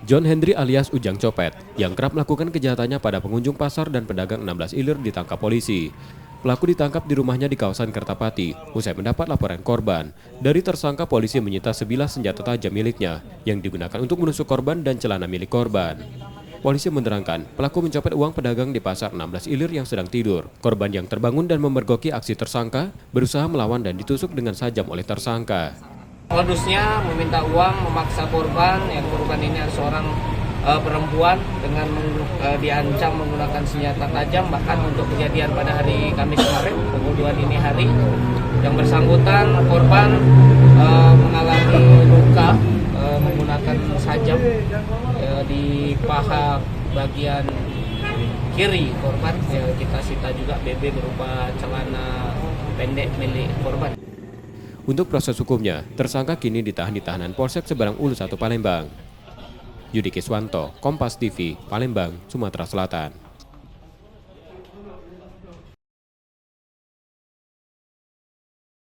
John Hendry alias Ujang Copet yang kerap melakukan kejahatannya pada pengunjung pasar dan pedagang 16 ilir ditangkap polisi. Pelaku ditangkap di rumahnya di kawasan Kertapati usai mendapat laporan korban. Dari tersangka, polisi menyita sebilah senjata tajam miliknya yang digunakan untuk menusuk korban dan celana milik korban. Polisi menerangkan pelaku mencopet uang pedagang di pasar 16 ilir yang sedang tidur. Korban yang terbangun dan memergoki aksi tersangka berusaha melawan dan ditusuk dengan tajam oleh tersangka. Modusnya meminta uang, memaksa korban, yang korban ini adalah seorang perempuan dengan diancam menggunakan senjata tajam. Bahkan untuk kejadian pada hari Kamis kemarin, pukul 2 dini hari, yang bersangkutan korban mengalami luka menggunakan sajam di paha bagian kiri korban. Kita sita juga BB berupa celana pendek milik korban. Untuk proses hukumnya, tersangka kini ditahan di tahanan Polsek Seberang Ulu 1 Palembang. Yudi Kiswanto, Kompas TV, Palembang, Sumatera Selatan.